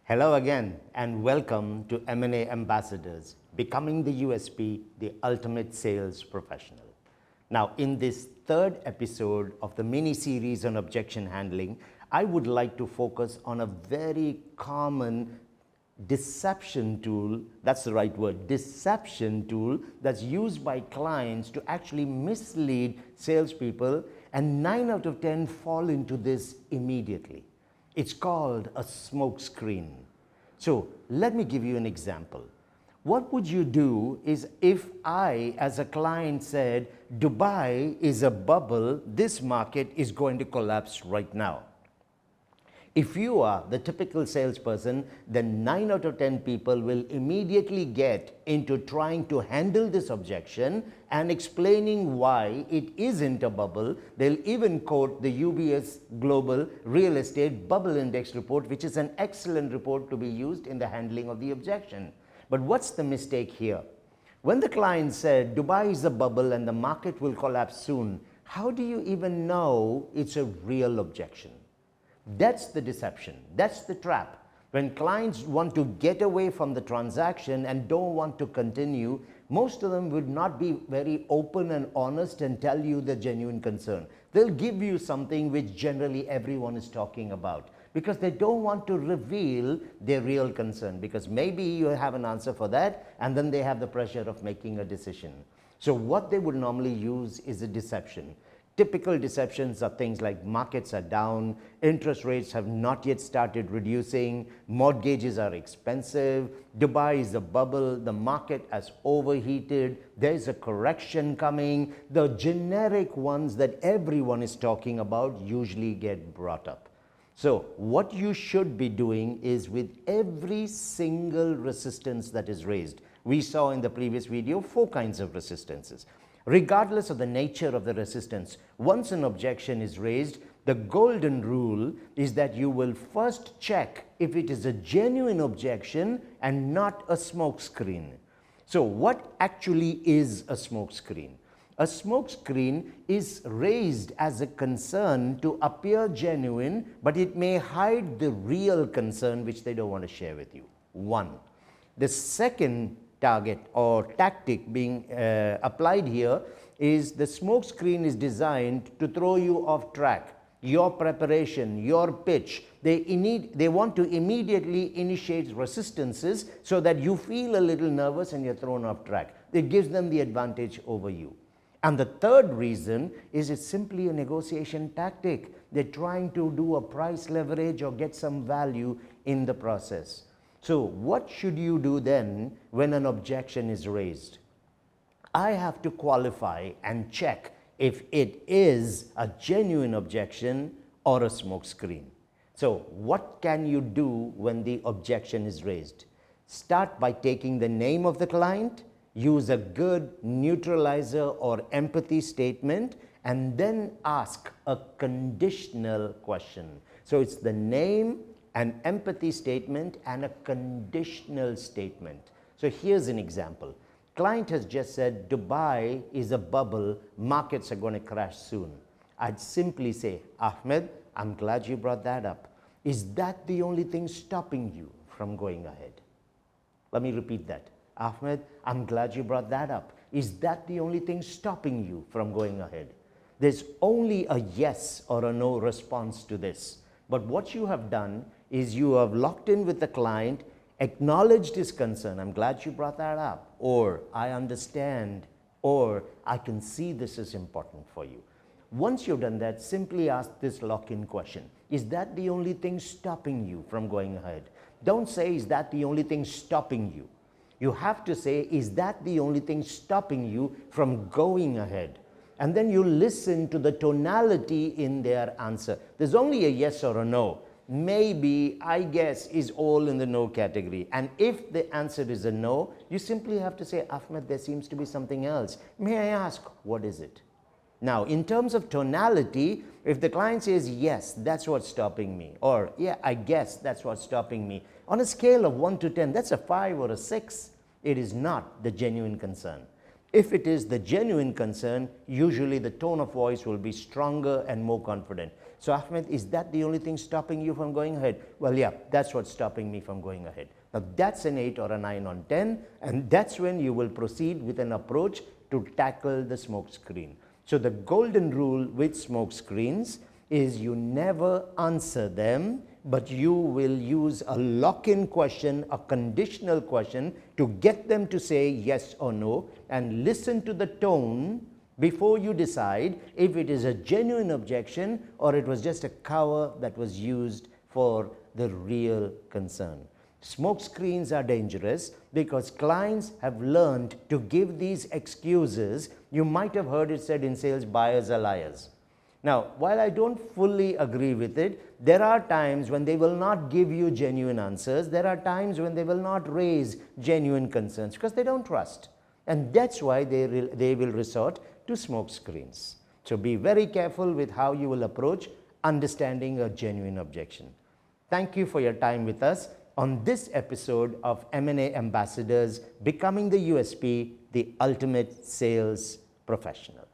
Hello again and welcome to M&A Ambassadors, Becoming the USP, the Ultimate Sales Professional. Now, in this third episode of the mini-series on objection handling, I would like to focus on a very common deception tool, that's the right word, deception tool that's used by clients to actually mislead salespeople, and 9 out of 10 fall into this immediately. It's called a smoke screen. So let me give you an example. What would you do is if I, as a client, said, Dubai is a bubble, this market is going to collapse right now. If you are the typical salesperson, then 9 out of 10 people will immediately get into trying to handle this objection and explaining why it isn't a bubble. They'll even quote the UBS Global Real Estate Bubble Index report, which is an excellent report to be used in the handling of the objection. But what's the mistake here? When the client said, Dubai is a bubble and the market will collapse soon, how do you even know it's a real objection? That's the deception. That's the trap. When clients want to get away from the transaction and don't want to continue, most of them would not be very open and honest and tell you the genuine concern. They'll give you something which generally everyone is talking about because they don't want to reveal their real concern, because maybe you have an answer for that and then they have the pressure of making a decision. So what they would normally use is a deception. Typical deceptions are things like markets are down, interest rates have not yet started reducing, mortgages are expensive, Dubai is a bubble, the market has overheated, there is a correction coming. The generic ones that everyone is talking about usually get brought up. So what you should be doing is with every single resistance that is raised. We saw in the previous video 4 kinds of resistances. Regardless of the nature of the resistance, once an objection is raised, the golden rule is that you will first check if it is a genuine objection and not a smoke screen. So what actually is a smoke screen? A smoke screen is raised as a concern to appear genuine, but it may hide the real concern which they don't want to share with you. 1. The second target or tactic being applied here is the smoke screen is designed to throw you off track. Your preparation, your pitch, they want to immediately initiate resistances so that you feel a little nervous and you're thrown off track. It gives them the advantage over you. And the third reason is it's simply a negotiation tactic. They're trying to do a price leverage or get some value in the process. So what should you do then when an objection is raised? I have to qualify and check if it is a genuine objection or a smoke screen. So what can you do when the objection is raised? Start by taking the name of the client, use a good neutralizer or empathy statement, and then ask a conditional question. So it's the name, an empathy statement, and a conditional statement. So here's an example. Client has just said, Dubai is a bubble, markets are going to crash soon. I'd simply say, Ahmed, I'm glad you brought that up. Is that the only thing stopping you from going ahead? Let me repeat that. Ahmed, I'm glad you brought that up. Is that the only thing stopping you from going ahead? There's only a yes or a no response to this. But what you have done is you have locked in with the client, acknowledged his concern. I'm glad you brought that up. Or I understand. Or I can see this is important for you. Once you've done that, simply ask this lock-in question. Is that the only thing stopping you from going ahead? Don't say, is that the only thing stopping you? You have to say, is that the only thing stopping you from going ahead? And then you listen to the tonality in their answer. There's only a yes or a no. Maybe, I guess, is all in the no category. And if the answer is a no, you simply have to say, Ahmed, there seems to be something else. May I ask, what is it? Now, in terms of tonality, if the client says, yes, that's what's stopping me, or yeah, I guess that's what's stopping me, on a scale of 1 to 10, that's a 5 or a 6. It is not the genuine concern. If it is the genuine concern, usually the tone of voice will be stronger and more confident. So Ahmed, is that the only thing stopping you from going ahead? Well, yeah, that's what's stopping me from going ahead. Now that's an 8 or a 9 on 10, and that's when you will proceed with an approach to tackle the smoke screen. So the golden rule with smoke screens is you never answer them, but you will use a lock-in question, a conditional question, to get them to say yes or no, and listen to the tone before you decide if it is a genuine objection or it was just a cover that was used for the real concern. Smoke screens are dangerous because clients have learned to give these excuses. You might have heard it said in sales, buyers are liars. Now, while I don't fully agree with it, there are times when they will not give you genuine answers. There are times when they will not raise genuine concerns because they don't trust. And that's why they will resort to smoke screens. So be very careful with how you will approach understanding a genuine objection. Thank you for your time with us on this episode of M&A Ambassadors, Becoming the USP, the Ultimate Sales Professional.